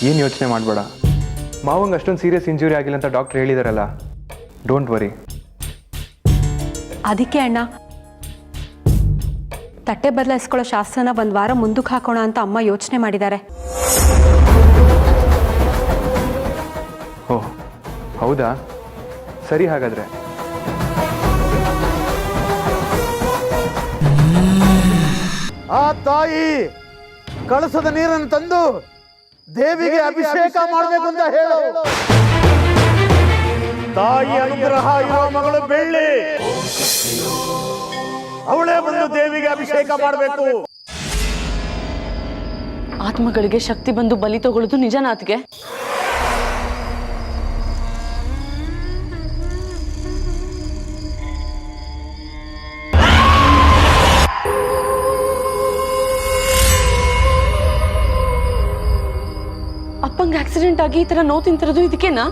ಏನು ಯೋಚನೆ ಮಾಡಬೇಡ. ಮಾವಂಗೆ ಅಷ್ಟೊಂದು ಸೀರಿಯಸ್ ಇಂಜುರಿ ಆಗಿಲ್ಲ ಅಂತ ಡಾಕ್ಟರ್ ಹೇಳಿದಾರಲ್ಲ, ಡೋಂಟ್ ವರಿ. ಅದಕ್ಕೆ ಅಣ್ಣ ತಟ್ಟೆ ಬದಲಾಯಿಸ್ಕೊಳ್ಳೋ ಶಾಸ್ತ್ರನ ಒಂದು ವಾರ ಮುಂದಕ್ಕೆ ಹಾಕೋಣ ಅಂತ ಅಮ್ಮ ಯೋಚನೆ ಮಾಡಿದ್ದಾರೆ. ಓಹ್ ಹೌದಾ, ಸರಿ. ಹಾಗಾದರೆ ಆ ತಾಯಿ ಕಳಸದ ನೀರನ್ನು ತಂದು ದೇವಿಗೆ ಅಭಿಷೇಕ ಮಾಡಬೇಕು ಅಂತ ಹೇಳು. ತಾಯಿ ಅನುಗ್ರಹ ಇರೋ ಮಗಳು ಬೆಳ್ಳಿ, ಅವಳೇ ಬಂದು ದೇವಿಗೆ ಅಭಿಷೇಕ ಮಾಡಬೇಕು. ಆತ್ಮಗಳಿಗೆ ಶಕ್ತಿ ಬಂದು ಬಲಿ ತಗೊಳ್ಳೋದು ನಿಜನಾತ್ಗೆ? ಅಪ್ಪಂಗೆ ಆಕ್ಸಿಡೆಂಟ್ ಆಗಿ ಈ ತರ ನೋವು ತಿಂತಿರೋದು ಇದಕ್ಕೇನಾ?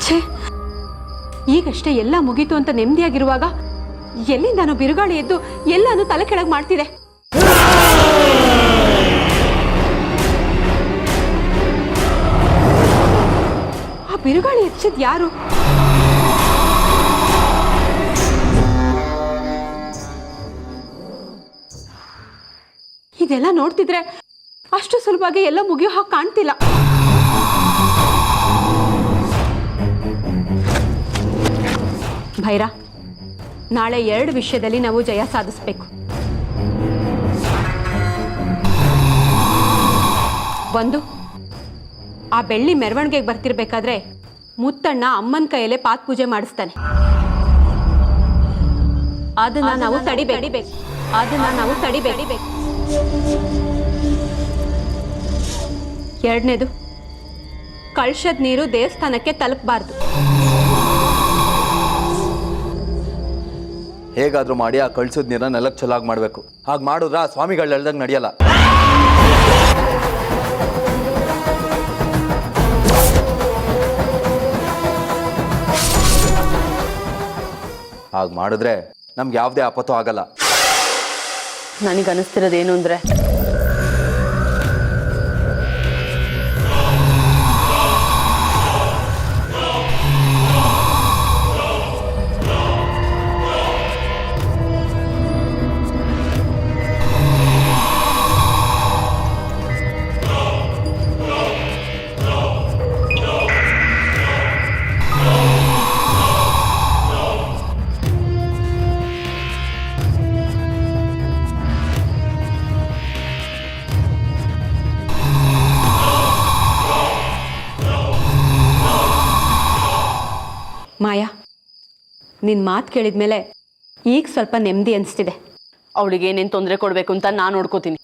ಛೇ, ಈಗಷ್ಟೇ ಎಲ್ಲ ಮುಗೀತು ಅಂತ ನೆಮ್ಮದಿಯಾಗಿರುವಾಗ ಎಲ್ಲಿಂದಾನೋ ಬಿರುಗಾಳಿ ಎದ್ದು ಎಲ್ಲಾನು ತಲೆ ಕೆಳಗೆ ಮಾಡ್ತಿದೆ. ಆ ಬಿರುಗಾಳಿ ಹೆಚ್ಚಿದ್ ಯಾರು? ಇದೆಲ್ಲ ನೋಡ್ತಿದ್ರೆ ಅಷ್ಟು ಸುಲಭವಾಗಿ ಎಲ್ಲ ಮುಗಿಯೋ ಹಾಗೆ ಕಾಣ್ತಿಲ್ಲ. ಭೈರ, ನಾಳೆ 2 ವಿಷಯದಲ್ಲಿ ನಾವು ಜಯ ಸಾಧಿಸಬೇಕು. ಒಂದು, ಆ ಬೆಳ್ಳಿ ಮೆರವಣಿಗೆಗೆ ಬರ್ತಿರ್ಬೇಕಾದ್ರೆ ಮುತ್ತಣ್ಣ ಅಮ್ಮನ ಕೈಯಲ್ಲೇ ಪಾತ್ ಪೂಜೆ ಮಾಡಿಸ್ತಾನೆ. ಅದನ್ನ ನಾವು ತಡಿಬೇಕು. ಎರಡನೇದು, ಕಳಶದ ನೀರು ದೇವಸ್ಥಾನಕ್ಕೆ ತಲುಪಬಾರ್ದು. ಹೇಗಾದ್ರೂ ಮಾಡಿ ಆ ಕಳ್ಸೋದ್ ನೀರನ್ನ ನೆಲಕ್ಕೆ ಚೆನ್ನಾಗಿ ಮಾಡಬೇಕು. ಹಾಗೆ ಮಾಡಿದ್ರೆ ಆ ಸ್ವಾಮಿಗಳು ಹೇಳ್ದಂಗೆ ನಡೆಯಲ್ಲ. ಹಾಗೆ ಮಾಡಿದ್ರೆ ನಮ್ಗೆ ಯಾವುದೇ ಆಪತ್ತು ಆಗಲ್ಲ. ನನಗನ್ನಿಸ್ತಿರೋದೇನು ಅಂದ್ರೆ, ಮಾಯಾ, ನಿನ್ನ ಮಾತು ಕೇಳಿದ್ಮೇಲೆ ಈಗ ಸ್ವಲ್ಪ ನೆಮ್ಮದಿ ಅನಿಸ್ತಿದೆ. ಅವಳಿಗೆ ಏನೇನು ತೊಂದರೆ ಕೊಡಬೇಕು ಅಂತ ನಾನು ನೋಡ್ಕೋತೀನಿ.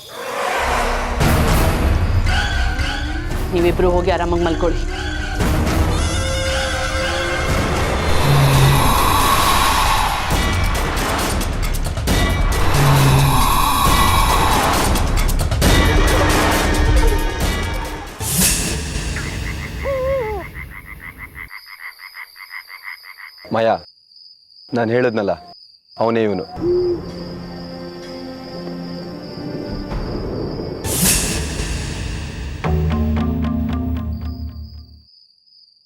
ನೀವಿಬ್ರು ಹೋಗಿ ಆರಾಮಾಗಿ ಮಲ್ಕೊಳ್ಳಿ. ಮಾಯಾ, ನಾನು ಹೇಳಿದ್ನಲ್ಲ, ಅವನೇ ಇವನು.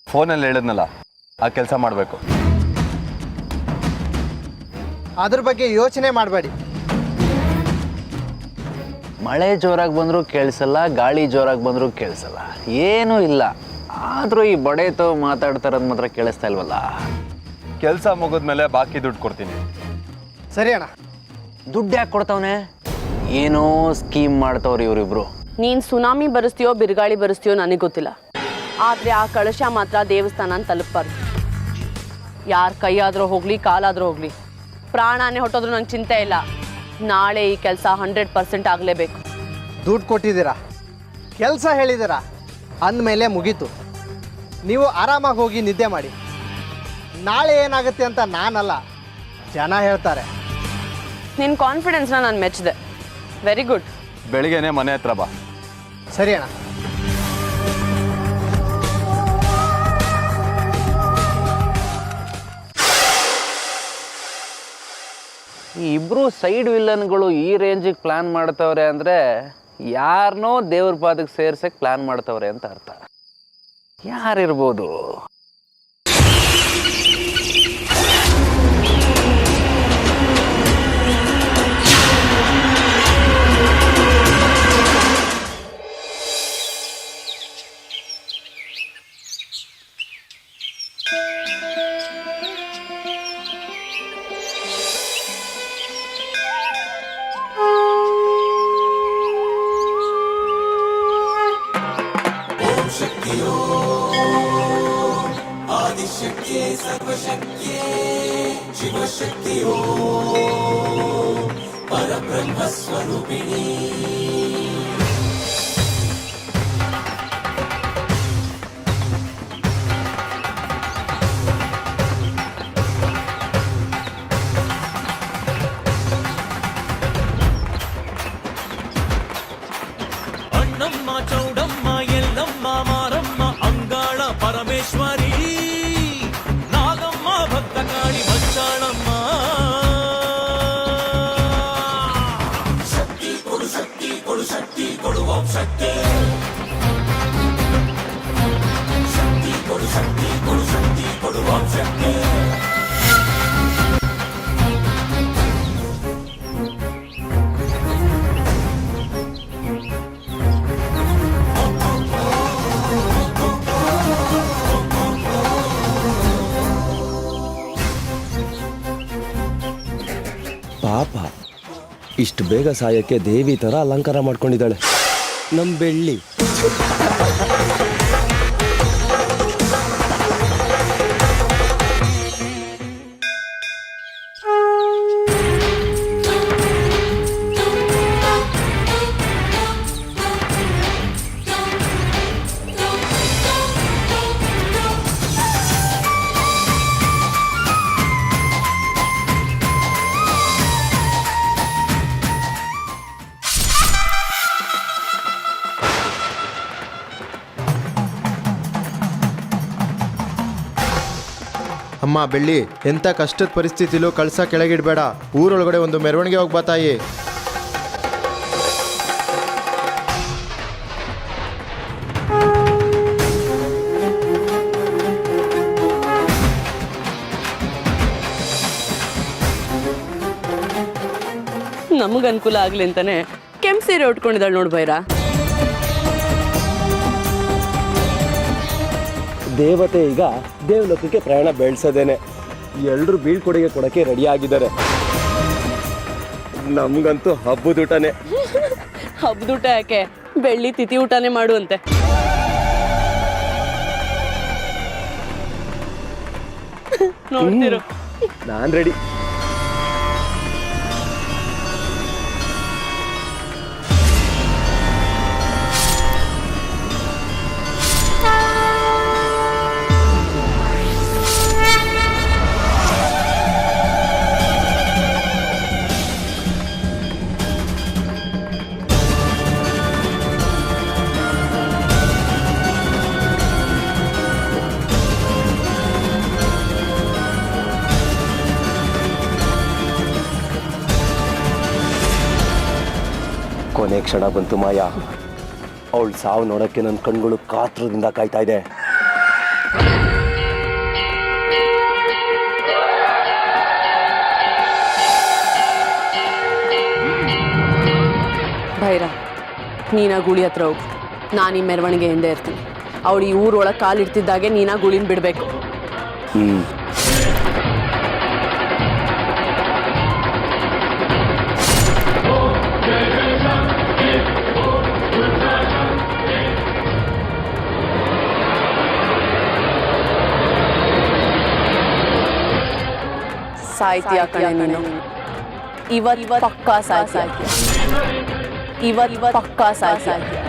ಫೋನಲ್ಲಿ ಹೇಳಿದ್ನಲ್ಲ, ಆ ಕೆಲಸ ಮಾಡಬೇಕು. ಅದ್ರ ಬಗ್ಗೆ ಯೋಚನೆ ಮಾಡಬೇಡಿ. ಮಳೆ ಜೋರಾಗಿ ಬಂದರೂ ಕೇಳಿಸಲ್ಲ, ಗಾಳಿ ಜೋರಾಗಿ ಬಂದರೂ ಕೇಳಿಸಲ್ಲ, ಏನೂ ಇಲ್ಲ. ಆದರೂ ಈ ಬಡೇತೋ ಮಾತಾಡ್ತಾರದು ಮಾತ್ರ ಕೇಳಿಸ್ತಾ ಇಲ್ವಲ್ಲ. ಕೆಲಸ ಮುಗಿದ್ಮೇಲೆ ಬಾಕಿ ದುಡ್ಡು ಕೊಡ್ತೀನಿ. ಸರಿ ಅಣ್ಣ. ದುಡ್ಡು ಯಾಕೆ ಕೊಡ್ತಾವನೆ? ಏನೋ ಸ್ಕೀಮ್ ಮಾಡ್ತವ್ರಿ ಇವರಿಬ್ರು. ನೀನು ಸುನಾಮಿ ಬರೆಸ್ತೀಯೋ ಬಿರುಗಾಳಿ ಬರೆಸ್ತೀಯೋ ನನಗೆ ಗೊತ್ತಿಲ್ಲ, ಆದರೆ ಆ ಕಳಶ ಮಾತ್ರ ದೇವಸ್ಥಾನ ತಲುಪಬಾರ್ದು. ಯಾರ ಕೈಯಾದರೂ ಹೋಗಲಿ, ಕಾಲಾದರೂ ಹೋಗಲಿ, ಪ್ರಾಣನೇ ಹೊಟ್ಟೋದ್ರೂ ನಂಗೆ ಚಿಂತೆ ಇಲ್ಲ. ನಾಳೆ ಈ ಕೆಲಸ 100% ಆಗಲೇಬೇಕು. ದುಡ್ಡು ಕೊಟ್ಟಿದ್ದೀರಾ, ಕೆಲಸ ಹೇಳಿದ್ದೀರಾ ಅಂದಮೇಲೆ ಮುಗೀತು. ನೀವು ಆರಾಮಾಗಿ ಹೋಗಿ ನಿದ್ದೆ ಮಾಡಿ. ನಾಳೆ ಏನಾಗುತ್ತೆ ಅಂತ ನಾನಲ್ಲ, ಜನ ಹೇಳ್ತಾರೆ. ನಿನ್ನ ಕಾನ್ಫಿಡೆನ್ಸ್ನ ನಾನು ಮೆಚ್ಚಿದೆ. Very good. ಬೆಳಿಗ್ಗೆನೆ ಮನೆ ಹತ್ರ ಬಾ. ಸರಿ ಅಣ್ಣ. ಈ ಇಬ್ರು ಸೈಡ್ ವಿಲ್ಲನ್ಗಳು ಈ ರೇಂಜಿಗೆ ಪ್ಲಾನ್ ಮಾಡ್ತವ್ರೆ ಅಂದರೆ ಯಾರನ್ನೋ ದೇವ್ರ ಪಾದಕ್ಕೆ ಸೇರ್ಸಕ್ಕೆ ಪ್ಲ್ಯಾನ್ ಮಾಡ್ತವ್ರೆ ಅಂತ ಅರ್ಥ. ಯಾರಿರ್ಬೋದು? ಅಣ್ಣಮ್ಮ ಚೌಡಮ್ಮ ಎಲ್ಲಮ್ಮ ಮಾರಮ್ಮ ಅಂಗಾಳ ಪರಮೇಶ್ವರಿ ನಾಗಮ್ಮ ಭಕ್ತಕಾಳಿ ಬಚ್ಚಾಳಮ್ಮ ಶಕ್ತಿ ಕೊಡು ಶಕ್ತಿ ಕೊಡು ಶಕ್ತಿ ಕೊಡು ಓಂ ಶಕ್ತಿ ಶಕ್ತಿ ಕೊಡು ಶಕ್ತಿ ಕೊಡು ಶಕ್ತಿ ಕೊಡು ಓಂ ಶಕ್ತಿ ಪಾಪ ಇಷ್ಟು ಬೇಗ ಸಾಯಕ್ಕೆ ದೇವಿ ಥರ ಅಲಂಕಾರ ಮಾಡ್ಕೊಂಡಿದ್ದಾಳೆ ನಮ್ಮ ಬೆಳ್ಳಿ. ಅಮ್ಮ ಬೆಳ್ಳಿ, ಎಂಥ ಕಷ್ಟದ ಪರಿಸ್ಥಿತಿಲೂ ಕಳಸ ಕೆಳಗಿಡಬೇಡ. ಊರೊಳಗಡೆ ಒಂದು ಮೆರವಣಿಗೆ ಹೋಗಿ ಬಾ ತಾಯಿ. ನಮಗೆ ಅನುಕೂಲ ಆಗ್ಲಿ ಅಂತಾನೆ ಕೆಂಪು ಸೀರೆ ಉಟ್ಕೊಂಡಿದ್ದಾಳೆ ನೋಡು ಬೈರ. ದೇವತೆ ಈಗ ದೇವಲೋಕಕ್ಕೆ ಪ್ರಯಾಣ ಬೆಳೆಸೋದೇನೆ. ಎಲ್ಲರೂ ಬೀಳ್ಕೊಡುಗೆ ಕೊಡೋಕ್ಕೆ ರೆಡಿ ಆಗಿದ್ದಾರೆ. ನಮಗಂತೂ ಹಬ್ಬದೂಟನೇ. ಹಬ್ಬದೂಟ ಯಾಕೆ, ಬೆಳ್ಳಿ ತಿಥಿ ಊಟನೇ ಮಾಡುವಂತೆ. ನೋಡ್ತಿರು, ನಾನು ರೆಡಿ. ಕೊನೆ ಕ್ಷಣ ಬಂತು ಮಾಯಾ. ಅವಳು ಸಾವು ನೋಡೋಕ್ಕೆ ನನ್ನ ಕಣ್ಗಳು ಕಾತ್ರದಿಂದ ಕಾಯ್ತಾ ಇದೆ. ಭೈರ, ನೀನಾ ಗುಳಿ ಹತ್ರ ಹೋಗು, ನಾನು ಈ ಮೆರವಣಿಗೆ ಹಿಂದೆ ಇರ್ತೀನಿ. ಅವಳು ಈ ಊರೊಳಗೆ ಕಾಲಿಡ್ತಿದ್ದಾಗೆ ನೀನಾ ಗುಳಿನ ಬಿಡಬೇಕು. ಸಾಯ್ತೀಯ ಕಣೆ ನೀನು. ಇವತ್ತು ಪಕ್ಕಾ ಸಾಯ್ತೀಯ. ಇವತ್ತು ಪಕ್ಕಾ ಸಾಯ್ತೀಯ.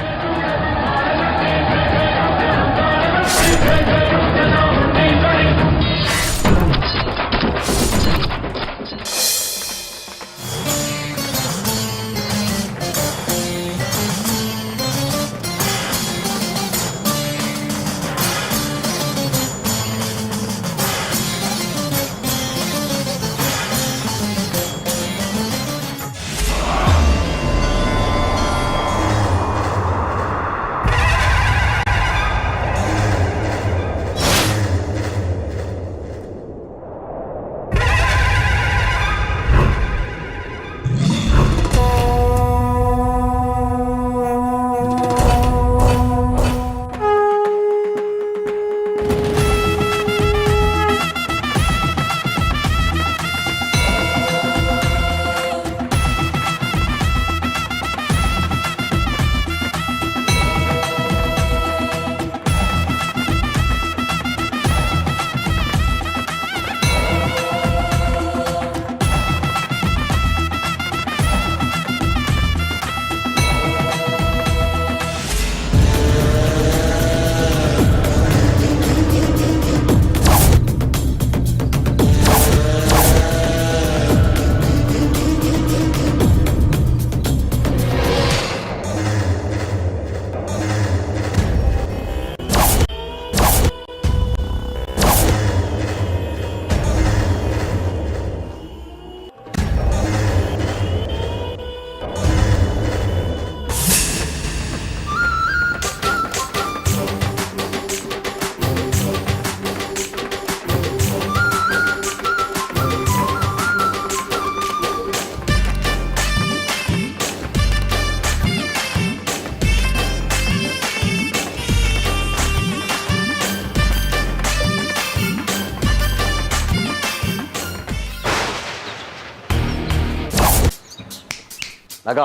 ನಗ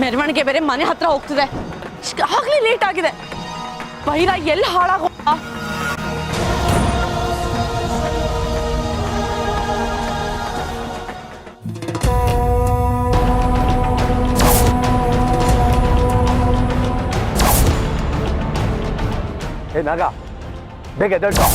ಮೆರವಣಿಗೆ ಬೇರೆ ಮನೆ ಹತ್ರ ಹೋಗ್ತಿದೆ, ಆಗ್ಲೇ ಲೇಟ್ ಆಗಿದೆ. ಬೈರ ಎಲ್ಲಿ ಹಾಳಾಗೋ. ಏ ನಾಗ, ಬೇಗ ಎದ್ದೇಳ್ಕೊ.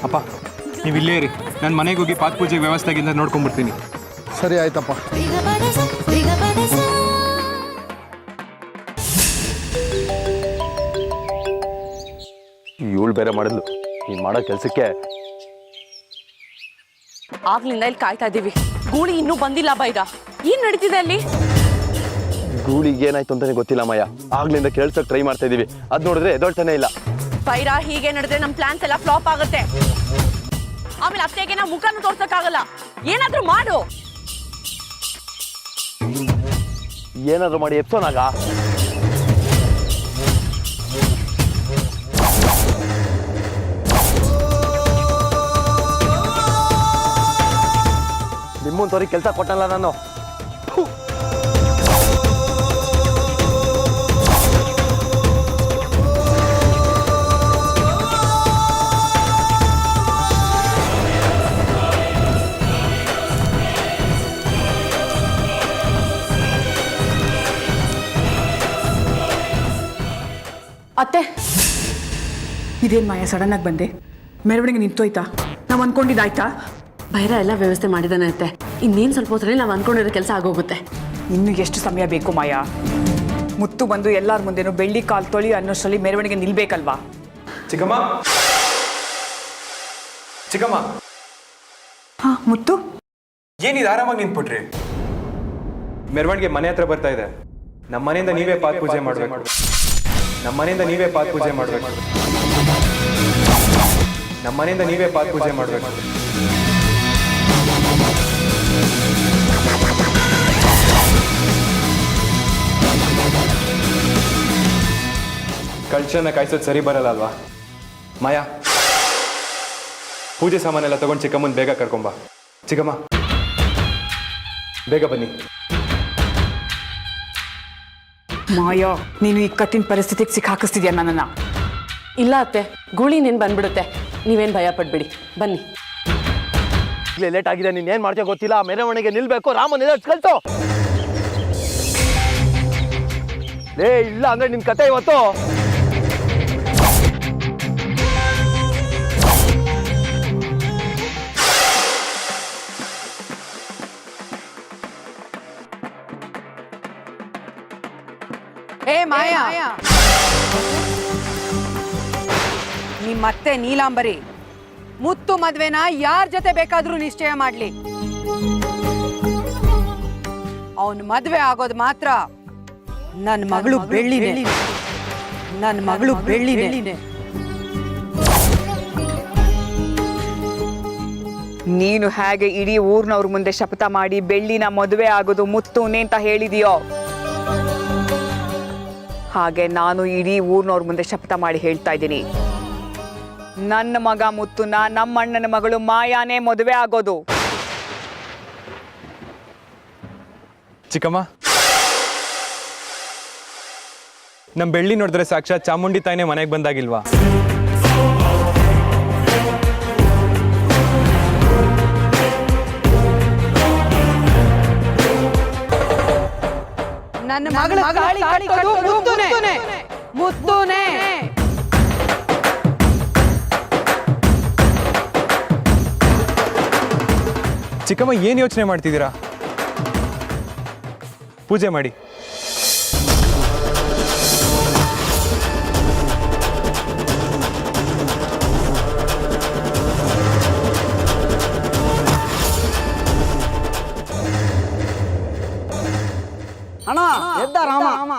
ಅಪ್ಪ ನೀವು ಇಲ್ಲೇ ಇರಿ, ನಾನು ಮನೆಗೆ ಹೋಗಿ ಪಾತ್ ಪೂಜೆಗೆ ವ್ಯವಸ್ಥೆ ಆಗಿಂದ ನೋಡ್ಕೊಂಡ್ಬಿಡ್ತೀನಿ. ಸರಿ ಆಯ್ತಪ್ಪ. ಇವಳು ಬೇರೆ ಮಾಡಿದ್ಲು, ನೀನು ಮಾಡೋ ಕೆಲಸಕ್ಕೆ. ಆಗ್ಲಿಂದ ಇಲ್ಲಿ ಕಾಯ್ತಾ ಇದ್ದೀವಿ, ಗೂಳಿ ಇನ್ನೂ ಬಂದಿಲ್ಲ. ಬೈರ ಏನ್ ನಡೀತಿದೆ ಅಲ್ಲಿ? ಗೂಳಿಗೆ ಏನಾಯ್ತು ಅಂತಾನೆ ಗೊತ್ತಿಲ್ಲ ಮಯ್ಯ. ಆಗ್ಲಿಂದ ಕೇಳ್ಸಕ್ ಟ್ರೈ ಮಾಡ್ತಾ ಇದೀವಿ, ಅದ್ ನೋಡಿದ್ರೆ ಎದೊಳ್ತಾನೆ ಇಲ್ಲ. ಬೈರ ಹೀಗೆ ನಡೆದ್ರೆ ನಮ್ ಪ್ಲಾನ್ಸ್ ಎಲ್ಲ ಫ್ಲಾಪ್ ಆಗುತ್ತೆ. ಆಮೇಲೆ ಅತ್ತೆಗೆ ನಾವು ಮುಖನೂ ತೋರ್ಸಕ್ಕಾಗಲ್ಲ. ಏನಾದ್ರೂ ಮಾಡು. ಏನಾದ್ರು ಮಾಡಿ ಎಪ್ಸೋನಾಗ. ನಿಮ್ಮಂತವ್ರಿಗೆ ಕೆಲಸ ಕೊಟ್ಟಲ್ಲ ನಾನು. ಅತ್ತೆ, ಇದೇನು ಮಾಯ ಸಡನ್ ಆಗಿ ಬಂದೆ? ಮೆರವಣಿಗೆ ನಿಂತೋಯ್ತಾ? ನಾವು ಅನ್ಕೊಂಡಿದ್ದಾಯ್ತಾ? ಬೈರ ಎಲ್ಲ ವ್ಯವಸ್ಥೆ ಮಾಡಿದಾನೆ ಅತ್ತೆ. ಇನ್ನೇನು ಸ್ವಲ್ಪ ಹೊತ್ತಲ್ಲಿ ನಾವು ಅನ್ಕೊಂಡಿರೋ ಕೆಲಸ ಆಗೋಗುತ್ತೆ. ಇನ್ನು ಎಷ್ಟು ಸಮಯ ಬೇಕು ಮಾಯಾ? ಮುತ್ತು ಬಂದು ಎಲ್ಲರ ಮುಂದೆನೂ ಬೆಳ್ಳಿ ಕಾಲು ತೊಳಿ ಅನ್ನೋಷ್ಟರಲ್ಲಿ ಮೆರವಣಿಗೆ ನಿಲ್ಬೇಕಲ್ವಾ? ಚಿಕ್ಕಮ್ಮ, ಚಿಕ್ಕಮ್ಮ. ಹಾ ಮುತ್ತು, ಏನಿದೆ ಆರಾಮಾಗಿ ನಿಂತ್ಬಿಟ್ರಿ? ಮೆರವಣಿಗೆ ಮನೆ ಹತ್ರ ಬರ್ತಾ ಇದೆ. ನಮ್ಮ ಮನೆಯಿಂದ ನೀವೇ ಪಾತ್ ಪೂಜೆ ಮಾಡಬೇಕು. ನಮ್ಮ ಮನೆಯಿಂದ ನೀವೇ ಪಾತ್ ಪೂಜೆ ಮಾಡಬೇಕು. ನಮ್ಮ ಮನೆಯಿಂದ ನೀವೇ ಪಾತ್ ಪೂಜೆ ಮಾಡಬೇಕು. ಕಳಶನ ಕಾಯಿಸೋದು ಸರಿ ಬರಲ್ಲ ಅಲ್ವಾ? ಮಾಯಾ, ಪೂಜೆ ಸಾಮಾನೆಲ್ಲ ತಗೊಂಡು ಚಿಕ್ಕಮ್ಮನ ಬೇಗ ಕರ್ಕೊಂಬ. ಚಿಕ್ಕಮ್ಮ, ಬೇಗ ಬನ್ನಿ. ಮಾಯಾ, ನೀನು ಈ ಕಠಿಣ ಪರಿಸ್ಥಿತಿಗೆ ಸಿಕ್ಕಾಕಿಸ್ತಿದ್ಯಾ ನನ್ನನ್ನು. ಇಲ್ಲ ಅತ್ತೆ, ಗೂಳಿ ನೀನು ಬಂದ್ಬಿಡುತ್ತೆ. ನೀವೇನು ಭಯ ಪಡ್ಬೇಡಿ, ಬನ್ನಿ. ಈಗಲೇ ಲೇಟ್ ಆಗಿದೆ, ನೀನು ಏನು ಮಾಡ್ತೀಯೋ ಗೊತ್ತಿಲ್ಲ. ಮೆರವಣಿಗೆ ನಿಲ್ಬೇಕು, ರಾಮನ ಕಳ್ಸು. ಲೇ, ಇಲ್ಲ ಅಂದ್ರೆ ನಿನ್ ಕತೆ ಇವತ್ತು. ಏ ಮಾಯಾ, ನಿಮ್ಮತ್ತೆ ನೀಲಾಂಬರಿ ಮುತ್ತು ಮದ್ವೆನ ಯಾರ ಜೊತೆ ಬೇಕಾದ್ರೂ ನಿಶ್ಚಯ ಮಾಡ್ಲಿ, ಅವನ್ ಮದ್ವೆ ಆಗೋದು ಮಾತ್ರ ನನ್ನ ಮಗಳು ಬೆಳ್ಳಿನೇ. ನನ್ನ ಮಗಳು ಬೆಳ್ಳಿನೇ. ನೀನು ಹೇಗೆ ಇಡೀ ಊರ್ನವ್ರ ಮುಂದೆ ಶಪಥ ಮಾಡಿ ಬೆಳ್ಳಿನ ಮದುವೆ ಆಗೋದು ಮುತ್ತುನೇ ಅಂತ ಹೇಳಿದೀಯೋ, ಹಾಗೆ ನಾನು ಇಡೀ ಊರ್ನವ್ರ ಮುಂದೆ ಶಪಥ ಮಾಡಿ ಹೇಳ್ತಾ ಇದ್ದೀನಿ, ನನ್ನ ಮಗ ಮುತ್ತುನ ನಮ್ಮ ಅಣ್ಣನ ಮಗಳು ಮಾಯಾನೇ ಮದುವೆ ಆಗೋದು. ಚಿಕ್ಕಮ್ಮ, ನಮ್ಮ ಬೆಳ್ಳಿ ನೋಡಿದ್ರೆ ಸಾಕ್ಷಾತ್ ಚಾಮುಂಡಿ ತಾಯಿನೇ ಮನೆಗೆ ಬಂದಾಗಿಲ್ವಾ? ನನ್ನ ಮಗಳ ತಾಳಿ ಕಟ್ಟೋದು ಮುತ್ತುನೇ. ಚಿಕ್ಕಮ್ಮ, ಏನು ಯೋಚನೆ ಮಾಡ್ತಿದ್ದೀರಾ? ಪೂಜೆ ಮಾಡಿ. ಅಣ್ಣ ಎದ್ದ ರಾಮ.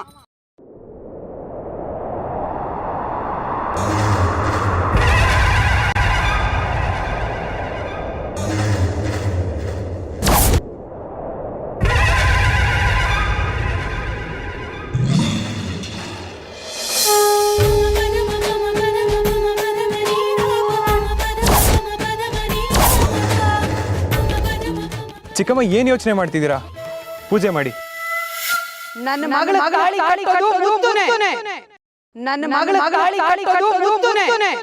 ಚಿಕ್ಕಮ್ಮ, ಏನು ಯೋಚನೆ ಮಾಡ್ತಿದ್ದೀರಾ? ಪೂಜೆ ಮಾಡಿ. ನನ್ನ ಮಗಳ ತಾಳಿ ಕಟ್ಟೋದು ಮುತ್ತುನೇ. ನನ್ನ ಮಗಳ ತಾಳಿ ಕಟ್ಟೋದು ಮುತ್ತುನೇ.